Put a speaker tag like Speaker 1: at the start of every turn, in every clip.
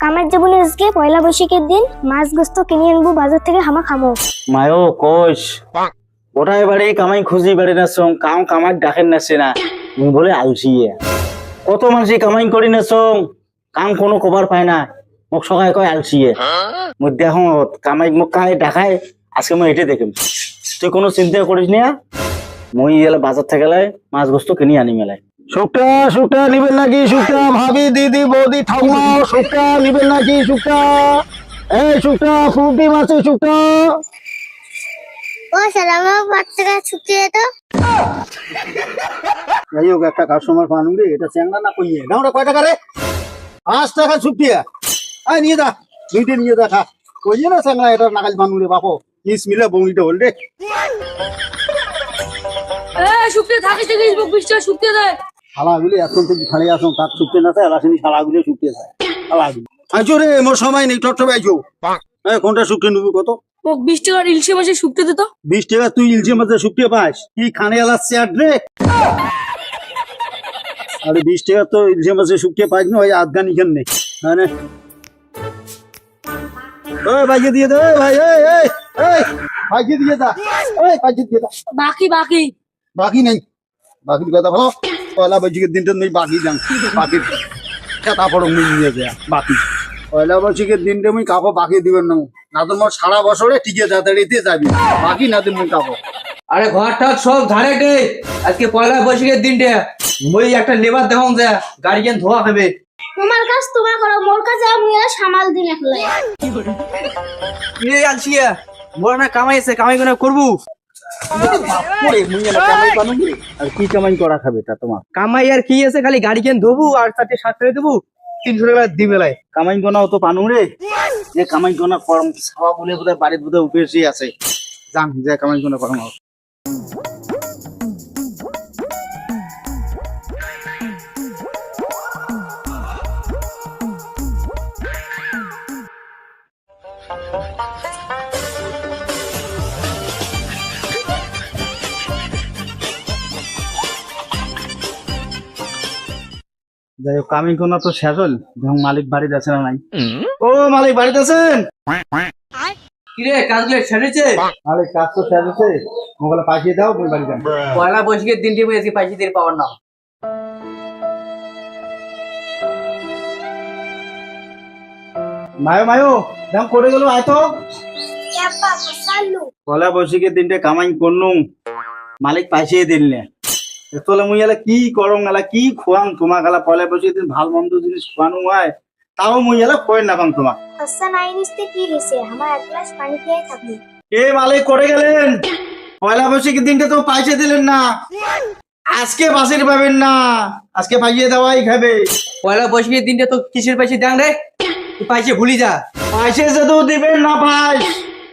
Speaker 1: কামের যাবনি আজকে পয়লা বৈশাখের দিন মাছ গোস্ত কিনে আনবো বাজার থেকে হামা খামো।
Speaker 2: মায়ো কোষ ওটাই বাড়ি কামাই খুঁজি বাড়ি না সং কাম কামাই ডাকেন নাছে না মুই বলে আলসিয়ে কত মানুষ কামাই করি না সং কাম কোনো খবর পায় না মোক সকায় কয় আলসিয়ে মুই দেখো কামাই মোক কামাই দেখায় আজকে মই এটাই দেখিম তুই কোনো চিন্তা করিস না মই এলা বাজার থেকে লাই মাছ গোস্ত কিনে আনি মেলাই শুকটা শুকটা নিবেন নাকি শুকটা ভাবি দিদি বৌদি ঠাকুমা শুকটা নিবেন নাকি শুকটা এই শুকটা ফুটি মাছ শুকটা
Speaker 1: ও স্যার আমার 5 টাকা ছুটি তো
Speaker 2: যাই হোক একটা কাস্টমার পানুন রে এটা চ্যাংড়া না কইয়ে না ওটা কয় টাকা রে 5 টাকা ছুটি আয় নিয়ে যা দুইটা নিয়ে যা খা কইয়ে না চ্যাংড়া এটা নাগাল পানুন রে বাপো ইস মিলে বউনিটা হল রে
Speaker 3: শুকতে থাকিস দেখিস বুক বিশটা শুকতে দেয়
Speaker 2: শালাগুলি এখন থেকে খালি আসুন কাজ ছুটতে না চায় রাসিনি শালাগুলি ছুটতে চায় শালাগুলি আইছো রে মোর সময় নেই টটবে আইছো কোনটা শুকতে নিবি কত
Speaker 3: মোক 20 টাকার ইলশে মাসে শুকতে দে তো
Speaker 2: 20 টাকা তুই ইলশে মাঝে শুকতে পাস কি খানে আলা চেয়ার রে আরে 20 টাকা তো ইলশে মাঝে শুকতে পাস না ওই আফগানি খান নেই মানে ওই ভাইকে দিয়ে দে ভাই এই ভাইকে দিয়ে দা ভাইকে দিয়ে দা
Speaker 3: বাকি বাকি
Speaker 2: বাকি নেই বাকির কথা ভালো পয়লা বৈশাখের দিনটা নেই বাকি যান বাকির খেতা পড়ো মুই নিয়ে যায় বাকি পয়লা বৈশাখের দিনটা মুই কাকো বাকি দিবেন না না তো মোর সারা বছরে টিকে যাতাড়িতে যাবি বাকি না দিন মুই কাকো
Speaker 4: আরে ঘরটা সব ধারে দে আজকে পয়লা বৈশাখের দিনটা মই একটা লেবার দেখাম যা গাড়ি কেন ধোয়া খাবে
Speaker 1: তোমার কাজ তোমার করো মোর কাছে আমি আর সামাল দিন একলাই
Speaker 4: কিরে আলছিয়া মোর না কামাইছে কামাই কোনা করবু
Speaker 2: বাপরে মুই না কামাই পানুম রে আর কি কামাই করা খাবে তা তোমার
Speaker 4: কামাই আর কি আছে খালি গাড়ি কেন ধোবু আর সাথে সাথে দেবু 300 টাকা দিবে লাই
Speaker 2: কামাই কোনাও তো পানুম রে যে কামাই কোনা করম ছাওয়া বলে বোধহয় বাড়ির বোধহয় উপেসি আছে জান যে কামাই কোনা করম যাই হোক কামিং কোনা তো শেষ হল এবং মালিক বাড়িতে আছে না নাই ও মালিক বাড়িতে আছেন
Speaker 4: কিরে কাজগুলো ছেড়েছে
Speaker 2: মালিক কাজ তো শেষ হচ্ছে মোবাইলে পাঠিয়ে দাও তুমি বাড়ি যান
Speaker 4: পয়লা বৈশাখের দিনটি মই আজকে পয়সা দিয়ে পাওয়ার না
Speaker 2: মায়ো মায়ো দাম করে গেল আয় তো
Speaker 1: ইয়াপা চালু
Speaker 2: পয়লা বৈশাখের দিনটা কামাই করনুম মালিক পাঠিয়ে দিল না তোলে মুই এলা কি করম এলা কি খোয়াং তোমাক এলা পয়লা বৈশাখের দিন ভাল মন্দ জিনিস খোয়ানো হয় তাও মুই এলা কই না পাম তোমাক
Speaker 1: হাসান আইনিসতে কি হইছে আমার এক গ্লাস পানি খেয়ে থাকবি
Speaker 2: এ মালিক করে গেলেন পয়লা বৈশাখের দিনটা তো পাইছে দিলেন না আজকে বাসির পাবেন না আজকে পাইয়ে দেওয়াই খাবে
Speaker 4: পয়লা বৈশাখের দিনটা তো কিসের পয়সা দেন রে তুই পয়সা ভুলি যা
Speaker 2: পাইছে যদি দিবেন না ভাই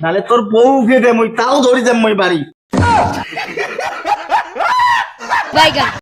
Speaker 2: নালে তোর বউ খেতে মুই তাও ধরি যাম মই বাড়ি
Speaker 3: বাইগা